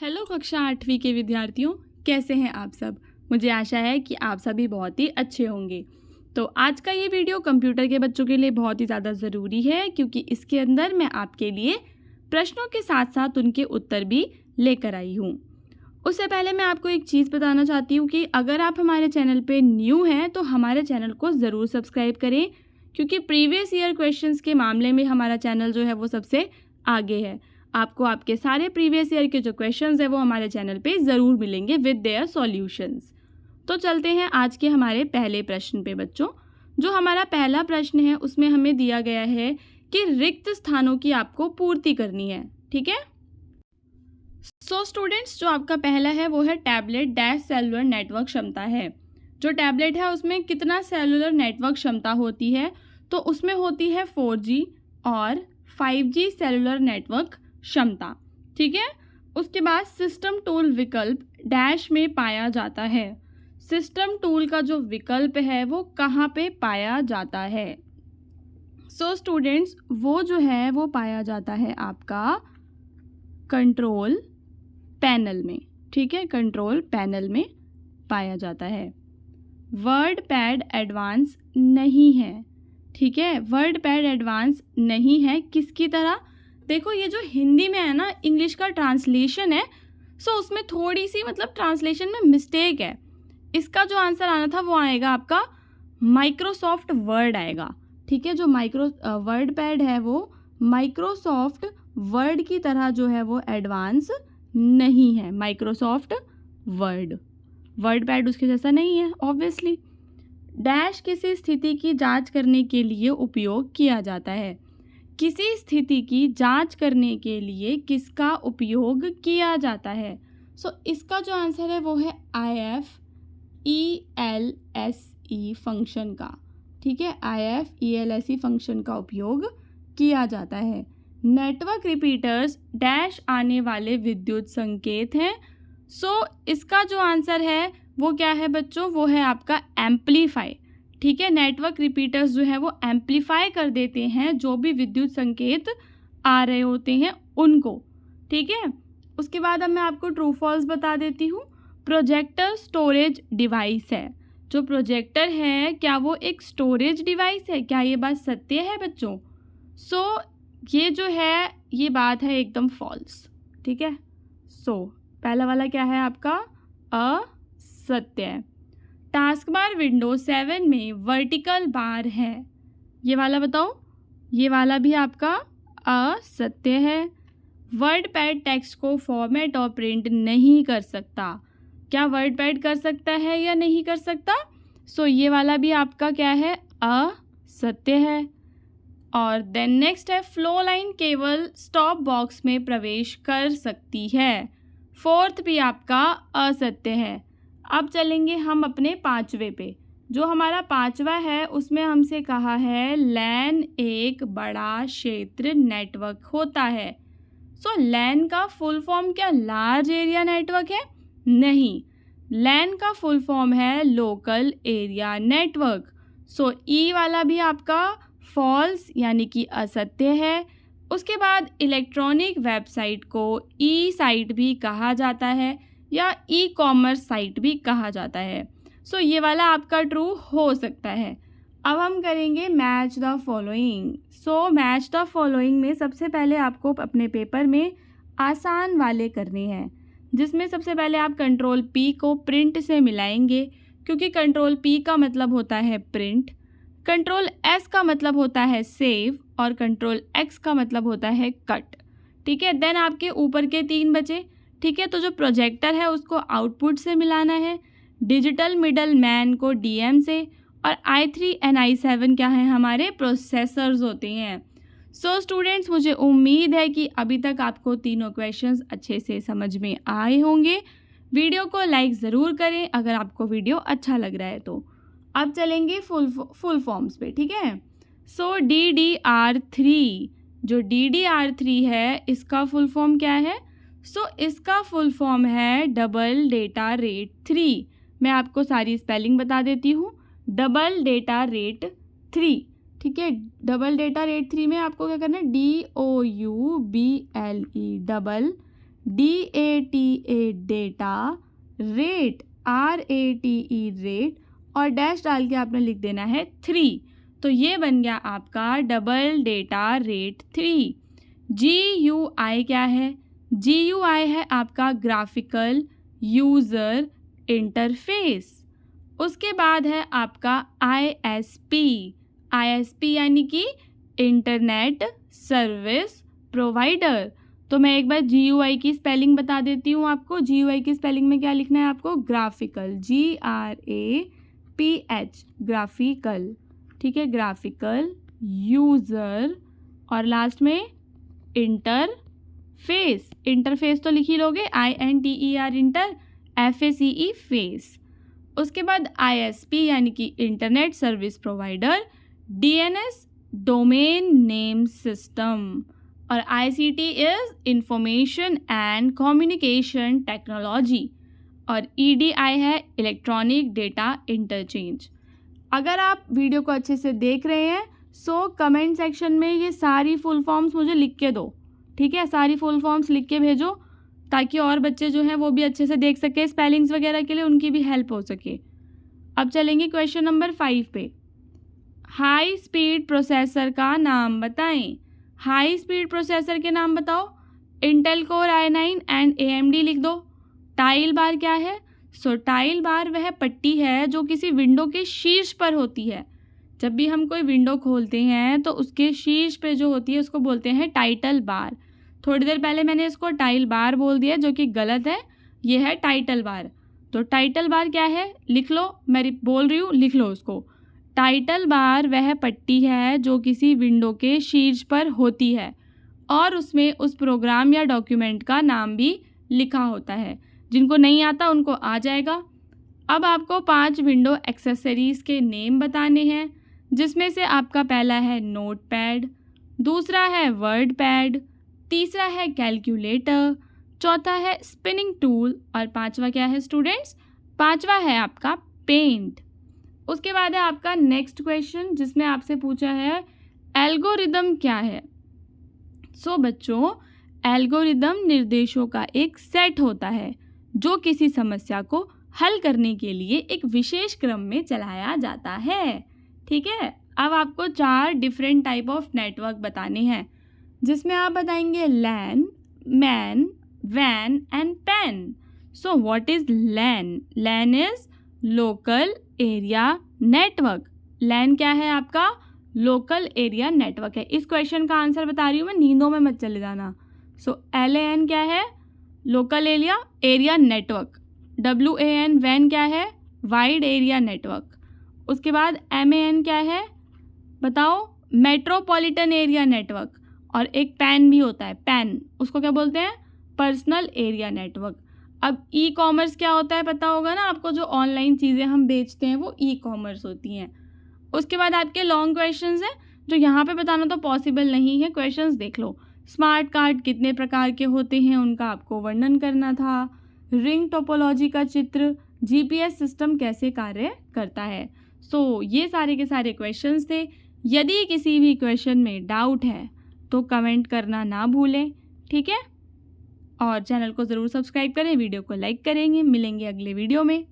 Hello कक्षा 8वीं के विद्यार्थियों, कैसे हैं आप सब। मुझे आशा है कि आप सभी बहुत ही अच्छे होंगे। तो आज का ये वीडियो कंप्यूटर के बच्चों के लिए बहुत ही ज़्यादा ज़रूरी है, क्योंकि इसके अंदर मैं आपके लिए प्रश्नों के साथ साथ उनके उत्तर भी लेकर आई हूँ। उससे पहले मैं आपको एक चीज़ बताना चाहती हूँ कि अगर आप हमारे चैनल पे न्यू हैं तो हमारे चैनल को ज़रूर सब्सक्राइब करें, क्योंकि प्रीवियस ईयर क्वेश्चंस के मामले में हमारा चैनल जो है वो सबसे आगे है। आपको आपके सारे प्रीवियस ईयर के जो क्वेश्चंस है वो हमारे चैनल पे ज़रूर मिलेंगे विद देयर सॉल्यूशंस। तो चलते हैं आज के हमारे पहले प्रश्न पे बच्चों। जो हमारा पहला प्रश्न है उसमें हमें दिया गया है कि रिक्त स्थानों की आपको पूर्ति करनी है। ठीक है। सो स्टूडेंट्स, जो आपका पहला है वो है टैबलेट डैश सेलुलर नेटवर्क क्षमता है। जो टैबलेट है उसमें कितना सेलुलर नेटवर्क क्षमता होती है, तो उसमें होती है 4G और 5G सेलुलर नेटवर्क क्षमता। ठीक है। उसके बाद सिस्टम टूल विकल्प डैश में पाया जाता है। सिस्टम टूल का जो विकल्प है वो कहाँ पे पाया जाता है। सो स्टूडेंट्स, वो जो है वो पाया जाता है आपका कंट्रोल पैनल में। ठीक है, कंट्रोल पैनल में पाया जाता है। वर्ड पैड एडवांस नहीं है। ठीक है, वर्ड पैड एडवांस नहीं है। किसकी तरह? देखो, ये जो हिंदी में है ना, इंग्लिश का ट्रांसलेशन है, सो उसमें थोड़ी सी ट्रांसलेशन में मिस्टेक है। इसका जो आंसर आना था वो आएगा आपका माइक्रोसॉफ्ट वर्ड आएगा। ठीक है, जो वर्ड पैड है वो माइक्रोसॉफ्ट वर्ड की तरह जो है वो एडवांस नहीं है। माइक्रोसॉफ्ट वर्ड पैड उसके जैसा नहीं है ऑब्वियसली। डैश किसी स्थिति की जांच करने के लिए उपयोग किया जाता है। किसी स्थिति की जांच करने के लिए किसका उपयोग किया जाता है? सो इसका जो आंसर है वो है IFELSE फंक्शन का। ठीक है, IFELSE फंक्शन का उपयोग किया जाता है। नेटवर्क रिपीटर्स डैश आने वाले विद्युत संकेत हैं। सो इसका जो आंसर है वो क्या है बच्चों? वो है आपका एम्पलीफाई। ठीक है, नेटवर्क रिपीटर्स जो है वो एम्पलीफाई कर देते हैं जो भी विद्युत संकेत आ रहे होते हैं उनको। ठीक है, उसके बाद अब मैं आपको ट्रू फॉल्स बता देती हूँ। प्रोजेक्टर स्टोरेज डिवाइस है। जो प्रोजेक्टर है क्या वो एक स्टोरेज डिवाइस है? क्या ये बात सत्य है बच्चों? सो ये जो है ये बात है एकदम फॉल्स। ठीक है, सो पहला वाला क्या है आपका? असत्य है। टास्क बार विंडो 7 में वर्टिकल बार है। ये वाला बताओ। ये वाला भी आपका असत्य है। वर्ड पैड टेक्स्ट को फॉर्मेट और प्रिंट नहीं कर सकता। क्या वर्ड पैड कर सकता है या नहीं कर सकता? सो ये वाला भी आपका क्या है? असत्य है। और देन नेक्स्ट है फ्लो लाइन केवल स्टॉप बॉक्स में प्रवेश कर सकती है। फोर्थ भी आपका असत्य है। अब चलेंगे हम अपने पांचवें पे। जो हमारा पांचवा है उसमें हमसे कहा है लैन एक बड़ा क्षेत्र नेटवर्क होता है। सो लैन का फुल फॉर्म क्या लार्ज एरिया नेटवर्क है? नहीं, लैन का फुल फॉर्म है लोकल एरिया नेटवर्क। सो ई वाला भी आपका फॉल्स यानी कि असत्य है। उसके बाद इलेक्ट्रॉनिक वेबसाइट को ई साइट भी कहा जाता है या ई कॉमर्स साइट भी कहा जाता है। सो ये वाला आपका ट्रू हो सकता है। अब हम करेंगे match the following. So match the following में सबसे पहले आपको अपने पेपर में आसान वाले करने हैं, जिसमें सबसे पहले आप कंट्रोल P को प्रिंट से मिलाएंगे, क्योंकि कंट्रोल P का मतलब होता है प्रिंट, कंट्रोल S का मतलब होता है सेव और कंट्रोल X का मतलब होता है कट। ठीक है, देन आपके ऊपर के 3 बचे। ठीक है, तो जो प्रोजेक्टर है उसको आउटपुट से मिलाना है, डिजिटल मिडल मैन को DM से, और i3 and i7 क्या है? हमारे प्रोसेसर्स होते हैं। सो स्टूडेंट्स, मुझे उम्मीद है कि अभी तक आपको तीनों क्वेश्चंस अच्छे से समझ में आए होंगे। वीडियो को लाइक ज़रूर करें अगर आपको वीडियो अच्छा लग रहा है तो। अब चलेंगे फुल फॉर्म्स पे। ठीक है, सो DDR3, जो DDR3 है इसका फुल फॉर्म क्या है? सो इसका फुल फॉर्म है डबल डेटा रेट 3। मैं आपको सारी स्पेलिंग बता देती हूँ। Double data rate 3। ठीक है, डबल डेटा रेट 3 में आपको क्या करना है? DOUBLE, double DATA RATE rate और डैश डाल के आपने लिख देना है 3। तो ये बन गया आपका डबल डेटा रेट 3। GUI क्या है? GUI है आपका ग्राफिकल यूज़र इंटरफेस। उसके बाद है आपका ISP यानी कि इंटरनेट सर्विस प्रोवाइडर। तो मैं एक बार GUI की स्पेलिंग बता देती हूँ आपको। GUI की स्पेलिंग में क्या लिखना है आपको? ग्राफिकल, GRAPH, ग्राफिकल, ठीक है, ग्राफिकल यूज़र, और लास्ट में इंटरफेस। इंटरफेस तो लिख ही लोगे, INTER इंटर, FACE फेस। उसके बाद ISP यानी कि internet service provider, DNS domain name system, और ICT is information and communication technology, और EDI है इलेक्ट्रॉनिक डेटा इंटरचेंज। अगर आप वीडियो को अच्छे से देख रहे हैं सो कमेंट सेक्शन में ये सारी फुल फॉर्म्स मुझे लिख के दो, ठीक है, सारी फुल फॉर्म्स लिख के भेजो ताकि और बच्चे जो हैं वो भी अच्छे से देख सके, स्पेलिंग्स वगैरह के लिए उनकी भी हेल्प हो सके। अब चलेंगे क्वेश्चन नंबर 5 पे। हाई स्पीड प्रोसेसर का नाम बताएं। हाई स्पीड प्रोसेसर के नाम बताओ। Intel core i9 and AMD लिख दो। टाइल बार क्या है? सो टाइल बार वह पट्टी है जो किसी विंडो के शीर्ष पर होती है। जब भी हम कोई विंडो खोलते हैं तो उसके शीर्ष पे जो होती है उसको बोलते हैं टाइटल बार। थोड़ी देर पहले मैंने इसको टाइल बार बोल दिया जो कि गलत है, ये है टाइटल बार। तो टाइटल बार क्या है? लिख लो, मैं बोल रही हूँ, लिख लो उसको। टाइटल बार वह पट्टी है जो किसी विंडो के शीर्ष पर होती है और उसमें उस प्रोग्राम या डॉक्यूमेंट का नाम भी लिखा होता है। जिनको नहीं आता उनको आ जाएगा। अब आपको 5 विंडो एक्सेसरीज़ के नेम बताने हैं, जिसमें से आपका पहला है नोट पैड, दूसरा है वर्ड पैड, तीसरा है कैलकुलेटर, चौथा है स्पिनिंग टूल, और पांचवा क्या है स्टूडेंट्स? पांचवा है आपका पेंट। उसके बाद है आपका नेक्स्ट क्वेश्चन जिसमें आपसे पूछा है एल्गोरिदम क्या है। सो बच्चों, एल्गोरिदम निर्देशों का एक सेट होता है जो किसी समस्या को हल करने के लिए एक विशेष क्रम में चलाया जाता है, ठीक है। अब आपको 4 डिफरेंट टाइप ऑफ नेटवर्क बताने हैं, जिसमें आप बताएंगे लैन, मैन, वैन and PAN. So what is LAN? LAN is local area network. LAN क्या है आपका? लोकल एरिया नेटवर्क है। इस क्वेश्चन का आंसर बता रही हूँ मैं, नींदों में मत चले जाना। सो LAN क्या है? Local area network. WAN वैन क्या है? Wide area network. उसके बाद MAN क्या है बताओ? Metropolitan area network. और एक पैन भी होता है, पैन, उसको क्या बोलते हैं? Personal area network. अब ई-कॉमर्स क्या होता है पता होगा ना आपको? जो ऑनलाइन चीज़ें हम बेचते हैं वो ई-कॉमर्स होती हैं। उसके बाद आपके लॉन्ग क्वेश्चंस हैं जो यहाँ पे बताना तो पॉसिबल नहीं है। क्वेश्चंस देख लो। स्मार्ट कार्ड कितने प्रकार के होते हैं उनका आपको वर्णन करना था। रिंग टोपोलॉजी का चित्र, GPS सिस्टम कैसे कार्य करता है। सो ये सारे के सारे क्वेश्चंस थे। यदि किसी भी क्वेश्चन में डाउट है तो कमेंट करना ना भूलें, ठीक है। और चैनल को ज़रूर सब्सक्राइब करें, वीडियो को लाइक करेंगे। मिलेंगे अगले वीडियो में।